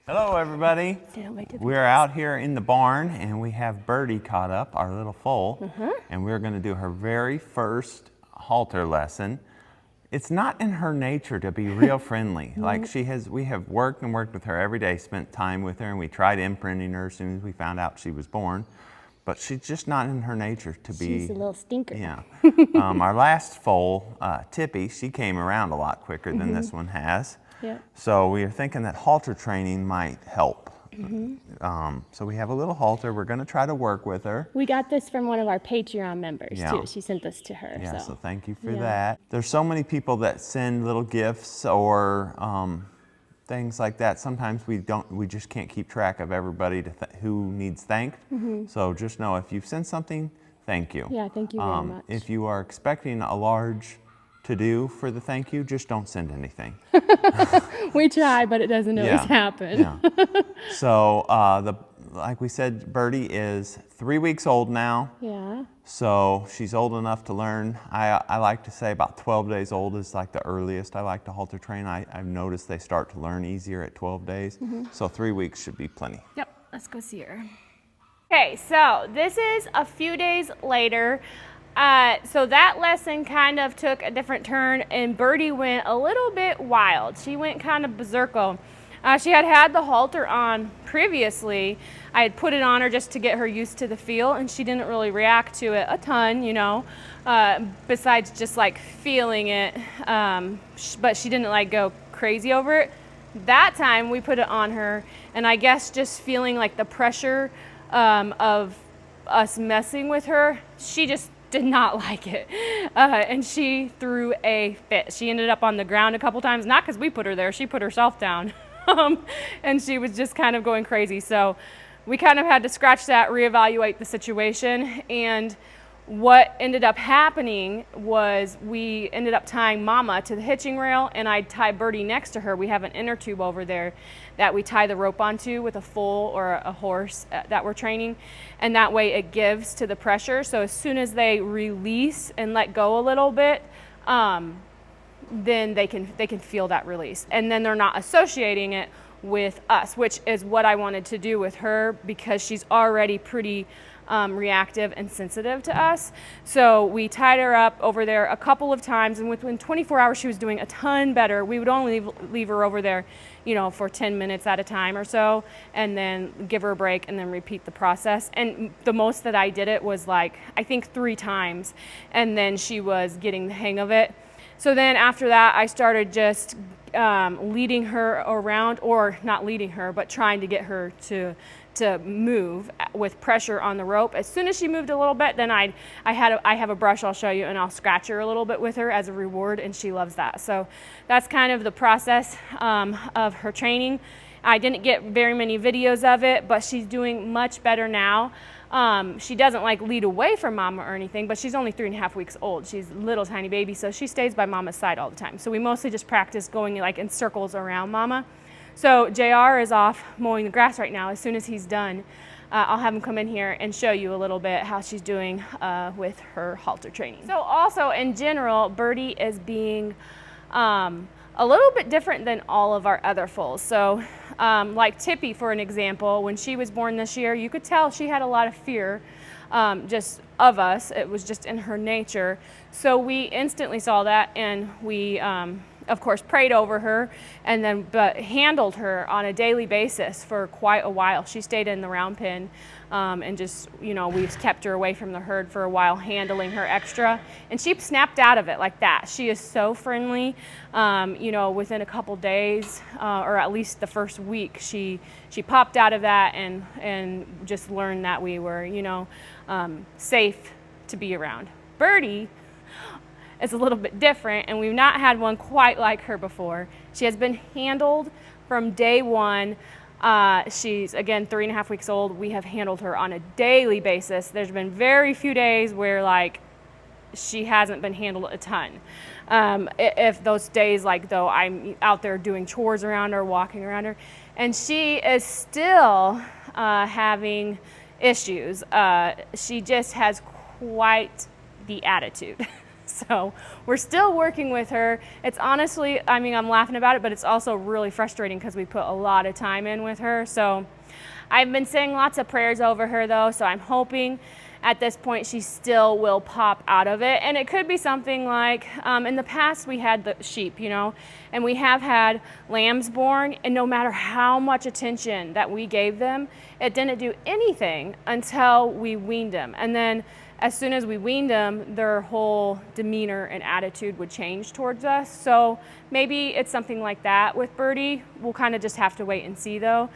Hello everybody. We're out here in the barn and we have Birdie caught up, our little foal, and we're going to do her very first halter lesson. It's not in her nature to be real friendly. Like we have worked and worked with her every day, spent time with her, and we tried imprinting her as soon as we found out she was born. But she's just not in her nature to be. She's a little stinker. Yeah. Our last foal, Tippy, she came around a lot quicker than this one has. Yeah. So we are thinking that halter training might help. So we have a little halter. We're going to try to work with her. We got this from one of our Patreon members Yeah. too. She sent this to her. Yeah, so thank you for Yeah. that. There's so many people that send little gifts or things like that. Sometimes we just can't keep track of everybody who needs thanked. So just know if you've sent something, thank you. Yeah, thank you very much. If you are expecting a large to-do for the thank you, just don't send anything. We try, but it doesn't always happen. Yeah. So like we said, Birdie is 3 weeks old now. Yeah. So she's old enough to learn. I like to say about 12 days old is like the earliest I like to halter train. I've noticed they start to learn easier at 12 days. So 3 weeks should be plenty. Yep, let's go see her. Okay, so this is a few days later. So that lesson kind of took a different turn and Birdie went a little bit wild. She went kind of berserko. She had the halter on previously. I had put it on her just to get her used to the feel and she didn't really react to it a ton, you know, besides just like feeling it, but she didn't like go crazy over it. That time we put it on her and I guess just feeling like the pressure of us messing with her, she just did not like it, and she threw a fit. She ended up on the ground a couple times, not because we put her there, she put herself down, and she was just kind of going crazy. So we kind of had to scratch that, reevaluate the situation, and what ended up happening was we ended up tying Mama to the hitching rail and I'd tie Birdie next to her. We have an inner tube over there that we tie the rope onto with a foal or a horse that we're training, and that way it gives to the pressure. So as soon as they release and let go a little bit, then they can feel that release, and then they're not associating it with us, which is what I wanted to do with her because she's already pretty reactive and sensitive to us. So we tied her up over there a couple of times, and within 24 hours she was doing a ton better. We would only leave her over there, you know, for 10 minutes at a time or so, and then give her a break and then repeat the process. And the most that I did it was like, I think 3 times, and then she was getting the hang of it. So then after that, I started just leading her around, or not leading her, but trying to get her to move with pressure on the rope. As soon as she moved a little bit, then I have a brush I'll show you, and I'll scratch her a little bit with her as a reward, and she loves that. So that's kind of the process of her training. I didn't get very many videos of it, but she's doing much better now. She doesn't like lead away from Mama or anything, but she's only 3.5 weeks old. She's a little tiny baby, so she stays by Mama's side all the time. So we mostly just practice going like in circles around Mama. So JR is off mowing the grass right now. As soon as he's done, I'll have him come in here and show you a little bit how she's doing with her halter training. So also in general, Birdie is being a little bit different than all of our other foals. So like Tippy, for an example, when she was born this year, you could tell she had a lot of fear just of us. It was just in her nature. So we instantly saw that, and we of course prayed over her, and then but handled her on a daily basis for quite a while. She stayed in the round pen, and just, you know, we kept her away from the herd for a while, handling her extra, and she snapped out of it like that. She is so friendly. You know, within a couple days, or at least the first week, she popped out of that and just learned that we were, you know, safe to be around. Birdie is a little bit different, and we've not had one quite like her before. She has been handled from day one. She's, again, 3.5 weeks old. We have handled her on a daily basis. There's been very few days where like she hasn't been handled a ton. If those days, like though I'm out there doing chores around her, walking around her, and she is still having issues. She just has quite the attitude. So we're still working with her. It's honestly, I mean, I'm laughing about it, but it's also really frustrating because we put a lot of time in with her. So I've been saying lots of prayers over her though, so I'm hoping at this point she still will pop out of it. And it could be something like, in the past we had the sheep, you know, and we have had lambs born, and no matter how much attention that we gave them, it didn't do anything until we weaned them. And then as soon as we weaned them, their whole demeanor and attitude would change towards us. So maybe it's something like that with Birdie. We'll kind of just have to wait and see though.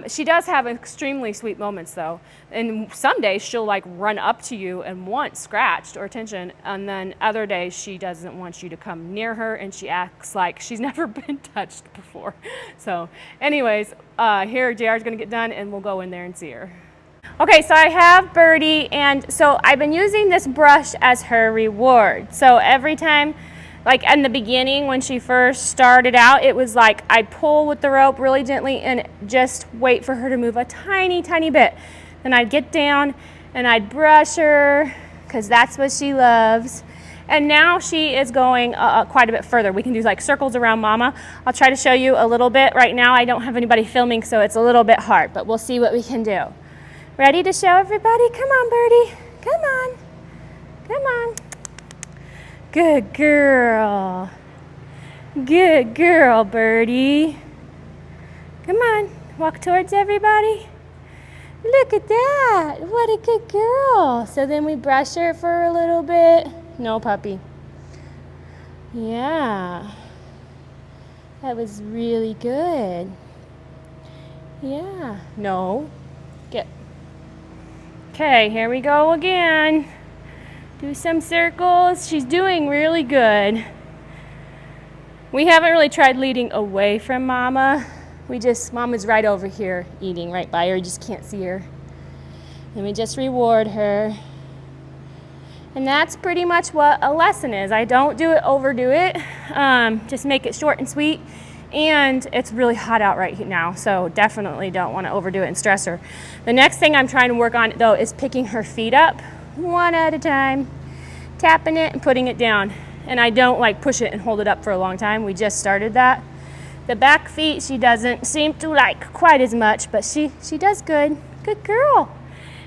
She does have extremely sweet moments though. And some days she'll like run up to you and want scratched or attention. And then other days she doesn't want you to come near her, and she acts like she's never been touched before. So anyways, here JR's gonna get done and we'll go in there and see her. Okay, so I have Birdie, and so I've been using this brush as her reward. So every time, like in the beginning when she first started out, it was like I'd pull with the rope really gently and just wait for her to move a tiny, tiny bit. Then I'd get down and I'd brush her, because that's what she loves. And now she is going quite a bit further. We can do like circles around Mama. I'll try to show you a little bit. Right now I don't have anybody filming, so it's a little bit hard, but we'll see what we can do. Ready to show everybody? Come on, Birdie. Come on. Come on. Good girl. Good girl, Birdie. Come on. Walk towards everybody. Look at that. What a good girl. So then we brush her for a little bit. No, puppy. Yeah. That was really good. Yeah. No. Get. Okay, here we go again. Do some circles. She's doing really good. We haven't really tried leading away from Mama. Mama's right over here eating right by her. You just can't see her. And we just reward her. And that's pretty much what a lesson is. I don't overdo it. Just make it short and sweet. And it's really hot out right now, so definitely don't want to overdo it and stress her. The next thing I'm trying to work on though is picking her feet up one at a time, tapping it and putting it down. And I don't like push it and hold it up for a long time. We just started that. The back feet she doesn't seem to like quite as much, but she does good. Good girl.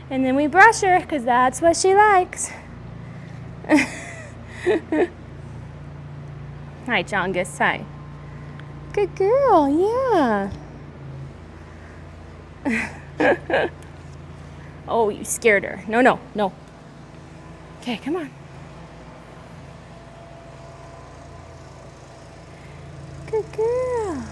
And then we brush her because that's what she likes. Hi, Chongus. Hi. Good girl, yeah. Oh, you scared her. No, no, no. Okay, come on. Good girl.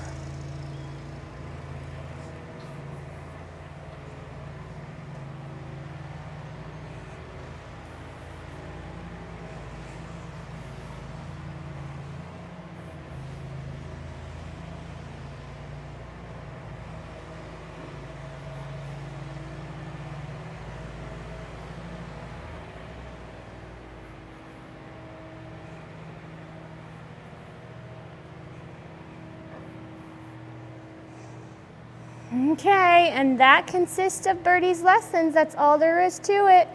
Okay, and that consists of Birdie's lessons. That's all there is to it.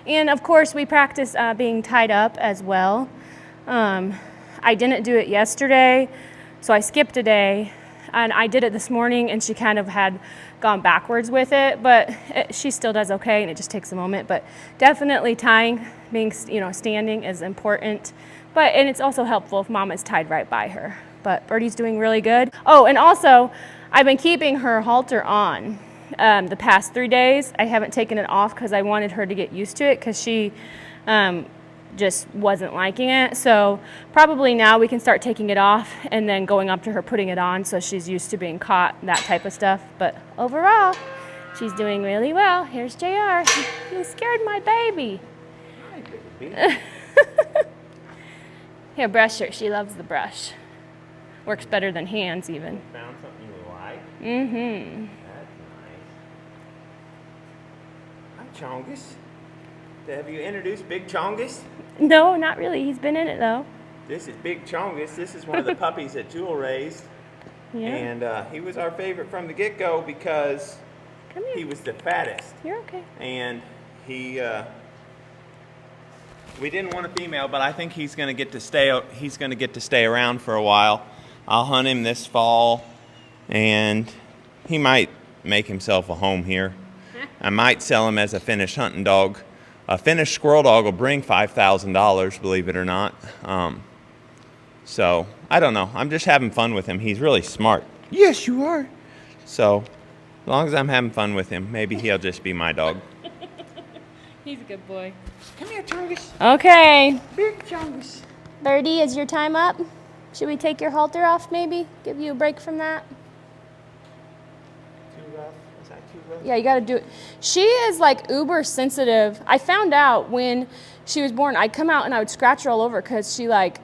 And of course, we practice being tied up as well. I didn't do it yesterday, so I skipped a day. And I did it this morning, and she kind of had gone backwards with it, but she still does okay, and it just takes a moment. But definitely tying, being standing is important. And it's also helpful if Mama's tied right by her. But Birdie's doing really good. Oh, and also, I've been keeping her halter on the past 3 days. I haven't taken it off because I wanted her to get used to it, because she just wasn't liking it. So probably now we can start taking it off and then going up to her, putting it on so she's used to being caught, that type of stuff. But overall, she's doing really well. Here's JR. You scared my baby. Hi, baby. Here, brush her. She loves the brush. Works better than hands even. Found something you like? Mm-hmm. That's nice. Hi, Chongus. Have you introduced Big Chongus? No, not really. He's been in it though. This is Big Chongus. This is one of the puppies that Jewel raised. Yeah. And he was our favorite from the get-go because he was the fattest. You're okay. And he We didn't want a female, but I think he's going to get to stay. He's going to get to stay around for a while. I'll hunt him this fall, and he might make himself a home here. I might sell him as a finished hunting dog. A finished squirrel dog will bring $5,000, believe it or not. So I don't know. I'm just having fun with him. He's really smart. Yes, you are. So as long as I'm having fun with him, maybe he'll just be my dog. He's a good boy. Come here, Chungus. Okay. Big Chungus. Birdie, is your time up? Should we take your halter off maybe? Give you a break from that? Too rough? Is that too rough? Yeah, you gotta do it. She is like uber sensitive. I found out when she was born, I'd come out and I would scratch her all over because she like,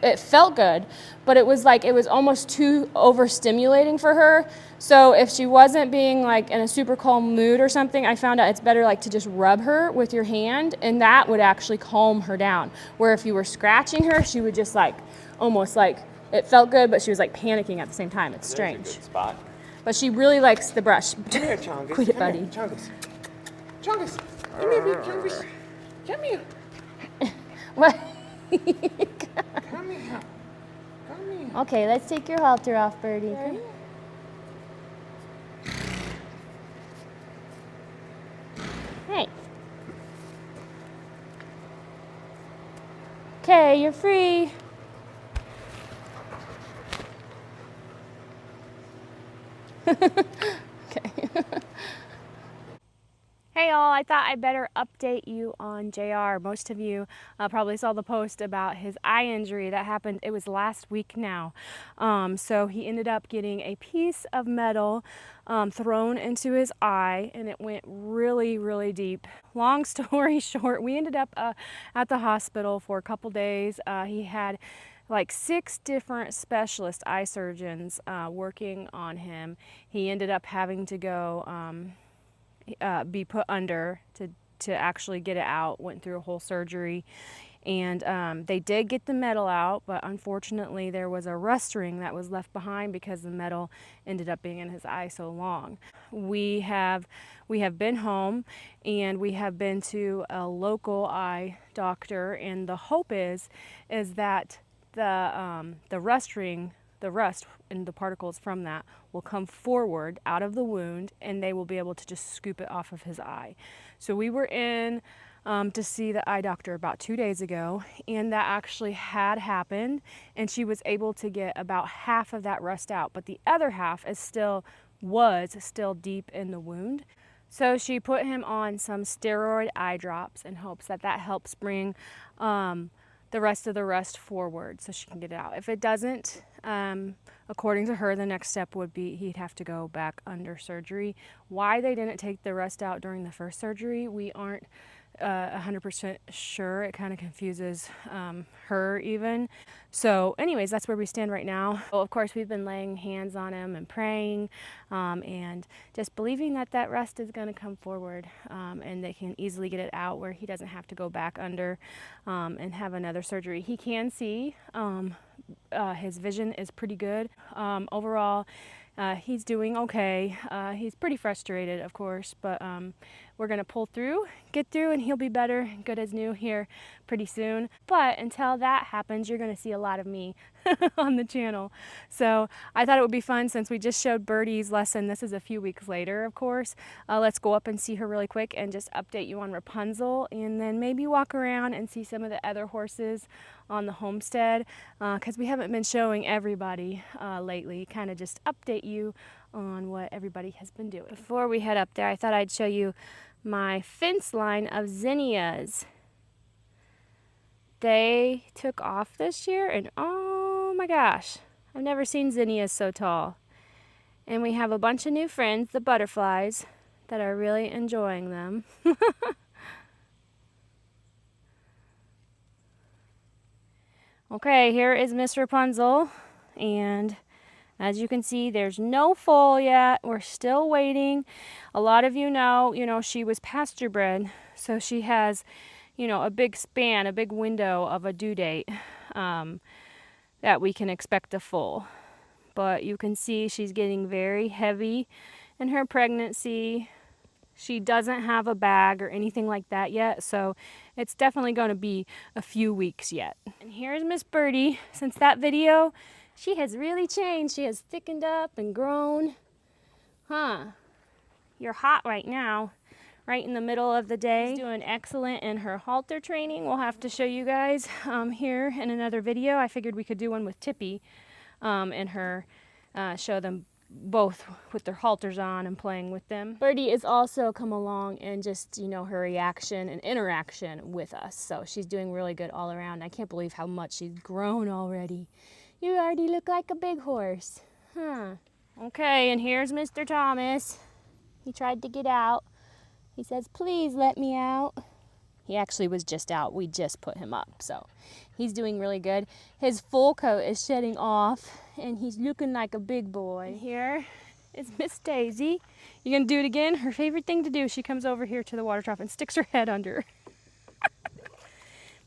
it felt good, but it was like, it was almost too overstimulating for her. So if she wasn't being like in a super calm mood or something, I found out it's better like to just rub her with your hand, and that would actually calm her down. Where if you were scratching her, she would just like, almost like, it felt good, but she was like panicking at the same time. It's strange. There's a good spot. But she really likes the brush. Come here, Chungus. Quit it, buddy. Chungus. Chungus. Come here, big Chungus. Come here. What? Come here. Come here. Okay, let's take your halter off, Birdie. Okay. Hey. Okay, you're free. Okay. Hey all, I thought I better update you on JR. Most of you probably saw the post about his eye injury that happened, it was last week now. So he ended up getting a piece of metal thrown into his eye, and it went really, really deep. Long story short, we ended up at the hospital for a couple days. He had like 6 different specialist eye surgeons working on him. He ended up having to go be put under to actually get it out. Went through a whole surgery, and they did get the metal out, but unfortunately there was a rust ring that was left behind because the metal ended up being in his eye so long. We have been home, and we have been to a local eye doctor, and the hope is that the rust ring, the rust and the particles from that will come forward out of the wound, and they will be able to just scoop it off of his eye. So we were in to see the eye doctor about 2 days ago, and that actually had happened, and she was able to get about half of that rust out, but the other half was still deep in the wound. So she put him on some steroid eye drops in hopes that helps bring the rest of the rust forward so she can get it out. If it doesn't, according to her, the next step would be he'd have to go back under surgery. Why they didn't take the rust out during the first surgery, we aren't 100% sure. It kind of confuses her even. So anyways, that's where we stand right now. Well, of course, we've been laying hands on him and praying and just believing that rust is going to come forward and they can easily get it out where he doesn't have to go back under and have another surgery. He can see. His vision is pretty good. Overall, he's doing okay. He's pretty frustrated, of course, but we're gonna pull through, get through, and he'll be better, good as new here pretty soon. But until that happens, you're gonna see a lot of me on the channel. So I thought it would be fun, since we just showed Birdie's lesson. This is a few weeks later, of course. Let's go up and see her really quick and just update you on Rapunzel, and then maybe walk around and see some of the other horses on the homestead, because we haven't been showing everybody lately. Kind of just update you on what everybody has been doing. Before we head up there, I thought I'd show you my fence line of zinnias. They took off this year, and oh my gosh, I've never seen zinnias so tall. And we have a bunch of new friends, the butterflies, that are really enjoying them. Okay, here is Miss Rapunzel, and as you can see, there's no foal yet. We're still waiting. A lot of you know, she was pasture bred, so she has, a big span, a big window of a due date that we can expect a foal. But you can see she's getting very heavy in her pregnancy. She doesn't have a bag or anything like that yet, so it's definitely going to be a few weeks yet. And here's Miss Birdie. Since that video, she has really changed. She has thickened up and grown. Huh. You're hot right now, right in the middle of the day. She's doing excellent in her halter training. We'll have to show you guys here in another video. I figured we could do one with Tippy and her, show them both with their halters on and playing with them. Birdie has also come along and just, you know, her reaction and interaction with us. So she's doing really good all around. I can't believe how much she's grown already. You already look like a big horse. Huh. Okay, and here's Mr. Thomas. He tried to get out. He says, please let me out. He actually was just out. We just put him up, so he's doing really good. His full coat is shedding off, and he's looking like a big boy. And here is Miss Daisy. You gonna do it again? Her favorite thing to do, she comes over here to the water trough and sticks her head under.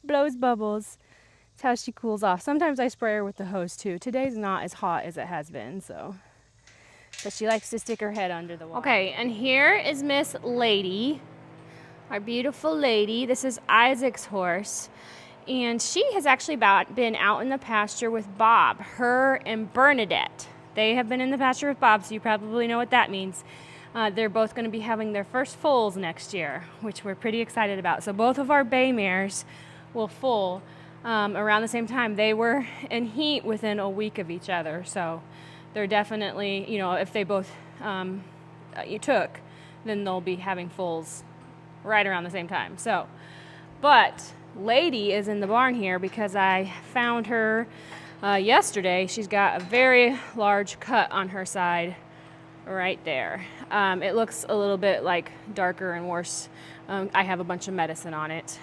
Blows bubbles. That's how she cools off. Sometimes I spray her with the hose too. Today's not as hot as it has been, so. But she likes to stick her head under the water. Okay, and here is Miss Lady, our beautiful lady. This is Isaac's horse. And she has actually been out in the pasture with Bob, her and Bernadette. They have been in the pasture with Bob, so you probably know what that means. They're both going to be having their first foals next year, which we're pretty excited about. So both of our bay mares will foal around the same time. They were in heat within a week of each other, so they're definitely, you know, if they both you took, then they'll be having foals right around the same time. So, but Lady is in the barn here because I found her yesterday. She's got a very large cut on her side right there. It looks a little bit like darker and worse. I have a bunch of medicine on it.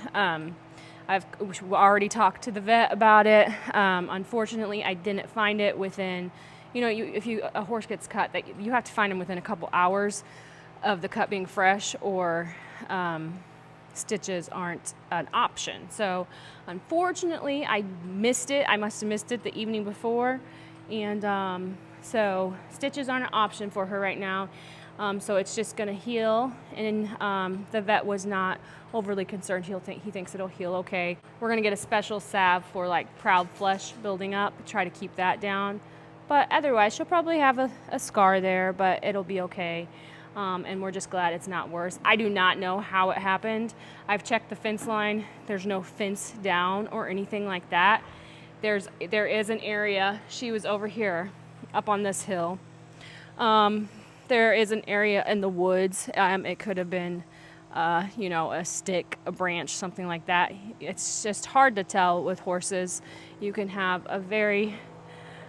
I've already talked to the vet about it. Unfortunately, I didn't find it within, you know, if a horse gets cut, that you have to find them within a couple hours of the cut being fresh, or stitches aren't an option. So unfortunately, I missed it. I must have missed it the evening before, and so stitches aren't an option for her right now. So it's just going to heal, and the vet was not overly concerned. He thinks it'll heal okay. We're going to get a special salve for like proud flesh building up, try to keep that down. But otherwise, she'll probably have a scar there, but it'll be okay. And we're just glad it's not worse. I do not know how it happened. I've checked the fence line. There's no fence down or anything like that. There is an area. She was over here, up on this hill. There is an area in the woods. It could have been, you know, a stick, a branch, something like that. It's just hard to tell with horses. You can have a very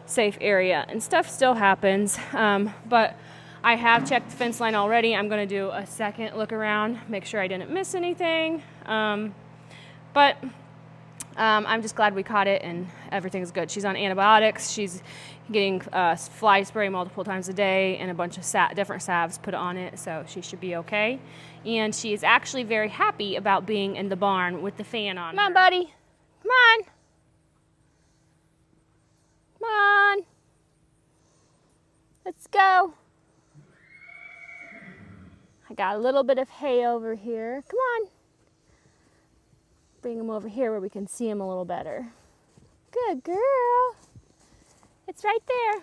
safe area, and stuff still happens. But I have checked the fence line already. I'm going to do a second look around, make sure I didn't miss anything. But I'm just glad we caught it and everything's good. She's on antibiotics. She's getting fly spray multiple times a day and a bunch of different salves put on it, so she should be okay. And she is actually very happy about being in the barn with the fan on. Come on, buddy. Come on. Come on. Let's go. I got a little bit of hay over here. Come on. Bring him over here where we can see him a little better. Good girl. It's right there.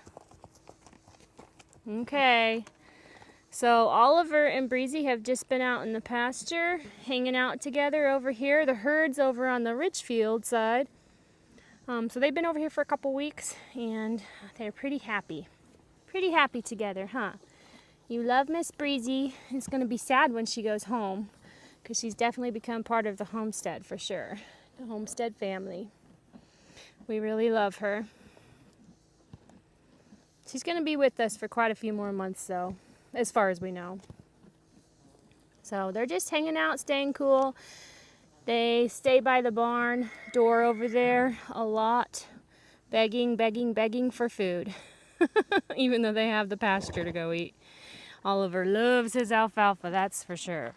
Okay. So Oliver and Breezy have just been out in the pasture, hanging out together over here. The herd's over on the Richfield side. So they've been over here for a couple weeks, and they're pretty happy. Pretty happy together, huh? You love Miss Breezy. It's going to be sad when she goes home, because she's definitely become part of the Homestead for sure. The Homestead family. We really love her. She's going to be with us for quite a few more months, though, as far as we know. So they're just hanging out, staying cool. They stay by the barn door over there a lot, begging, begging, begging for food, even though they have the pasture to go eat. Oliver loves his alfalfa, that's for sure.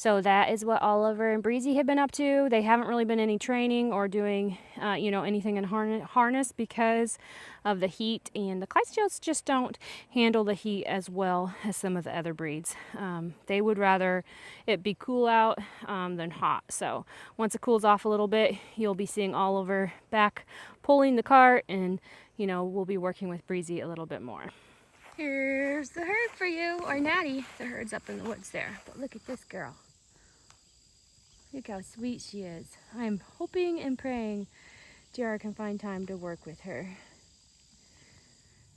So that is what Oliver and Breezy have been up to. They haven't really been any training or doing, anything in harness because of the heat, and the Clydesdales just don't handle the heat as well as some of the other breeds. They would rather it be cool out than hot. So once it cools off a little bit, you'll be seeing Oliver back pulling the cart, and we'll be working with Breezy a little bit more. Here's the herd for you, or Natty. The herd's up in the woods there, but look at this girl. Look how sweet she is. I'm hoping and praying JR can find time to work with her.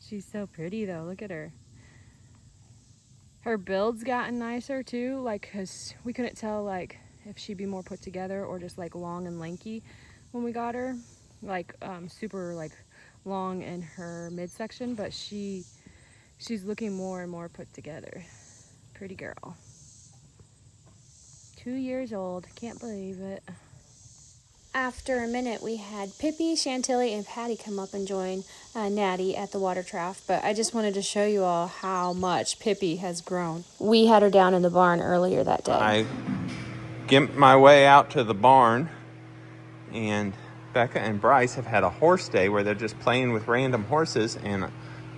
She's so pretty though, look at her. Her build's gotten nicer too, like, cause we couldn't tell like if she'd be more put together or just like long and lanky when we got her. Like super like long in her midsection, but she's looking more and more put together. Pretty girl. 2 years old, can't believe it. After a minute, we had Pippi, Chantilly, and Patty come up and join Natty at the water trough, but I just wanted to show you all how much Pippi has grown. We had her down in the barn earlier that day. I gimped my way out to the barn, and Becca and Bryce have had a horse day where they're just playing with random horses, and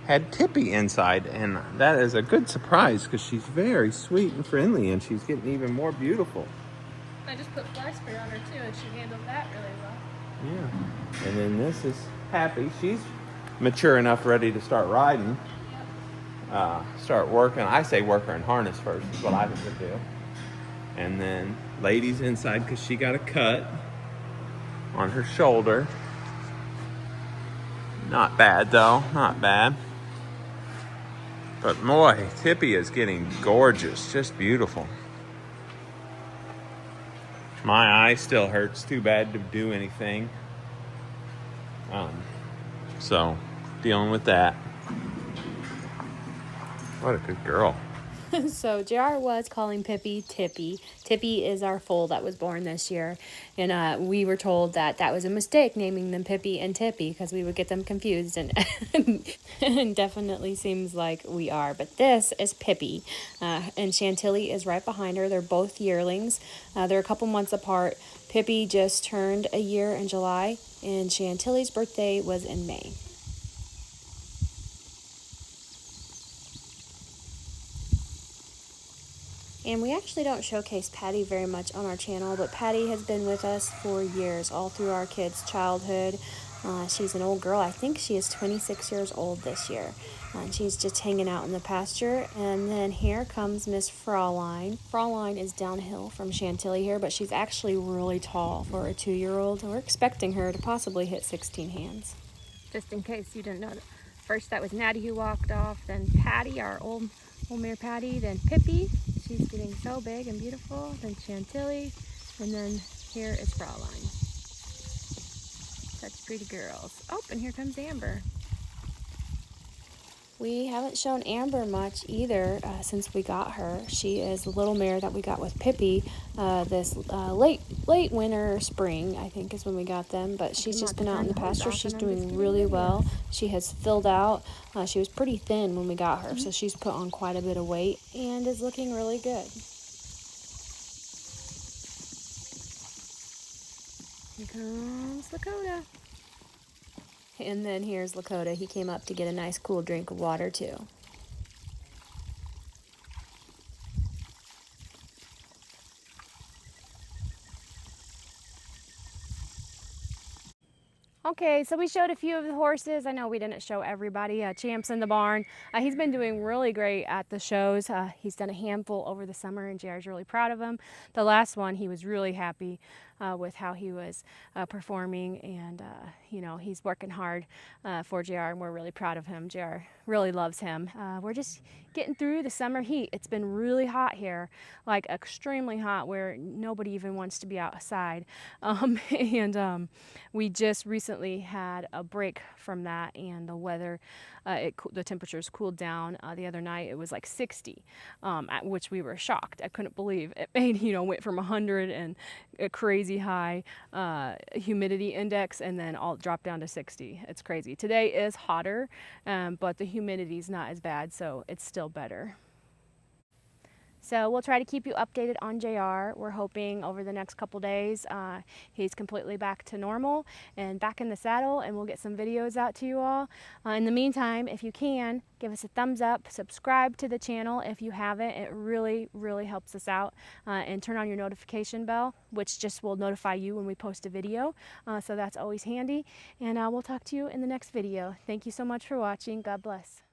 had Tippy inside, and that is a good surprise because she's very sweet and friendly, and she's getting even more beautiful. I just put fly spray on her too, and she handled that really well. Yeah. And then this is Happy. She's mature enough, ready to start riding. Start working. I say work her in harness first is what I would do. And then Lady's inside because she got a cut on her shoulder. Not bad though, not bad. But boy, Tippy is getting gorgeous, just beautiful. My eye still hurts, too bad to do anything. So, dealing with that. What a good girl. So JR was calling Pippi Tippy. Tippy is our foal that was born this year, and we were told that was a mistake naming them Pippi and Tippy because we would get them confused, and and definitely seems like we are. But this is Pippi, and Chantilly is right behind her. They're both yearlings. They're a couple months apart. Pippi just turned a year in July, and Chantilly's birthday was in May. And we actually don't showcase Patty very much on our channel, but Patty has been with us for years, all through our kids' childhood. She's an old girl. I think she is 26 years old this year. And she's just hanging out in the pasture. And then here comes Miss Fraulein. Fraulein is downhill from Chantilly here, but she's actually really tall for a 2-year-old. We're expecting her to possibly hit 16 hands. Just in case you didn't know, first that was Natty who walked off, then Patty, our old mare Patty, then Pippi. She's getting so big and beautiful. Then Chantilly, and then here is Fraulein. Such pretty girls. Oh, and here comes Amber. We haven't shown Amber much either since we got her. She is the little mare that we got with Pippi this late winter, spring, I think is when we got them. But she's just been out in the pasture. She's doing really well. She has filled out. She was pretty thin when we got her, so she's put on quite a bit of weight and is looking really good. Here comes Lakota. And then here's Lakota. He came up to get a nice cool drink of water too. Okay, so we showed a few of the horses. I know we didn't show everybody. Champ's in the barn. He's been doing really great at the shows. He's done a handful over the summer, and JR's really proud of him. The last one, he was really happy with how he was performing, and he's working hard for JR, and we're really proud of him. JR really loves him. We're just getting through the summer heat. It's been really hot here, like extremely hot, where nobody even wants to be outside. We just recently had a break from that, and the weather, the temperatures cooled down. The other night it was like 60, at which we were shocked. I couldn't believe it. Went from 100 and a crazy high humidity index, and then all dropped down to 60. It's crazy. Today is hotter, but the humidity's not as bad, so it's still better. So we'll try to keep you updated on JR. We're hoping over the next couple days he's completely back to normal and back in the saddle, and we'll get some videos out to you all. In the meantime, if you can, give us a thumbs up, subscribe to the channel if you haven't. It really, really helps us out. And turn on your notification bell, which just will notify you when we post a video. So that's always handy. And we'll talk to you in the next video. Thank you so much for watching. God bless.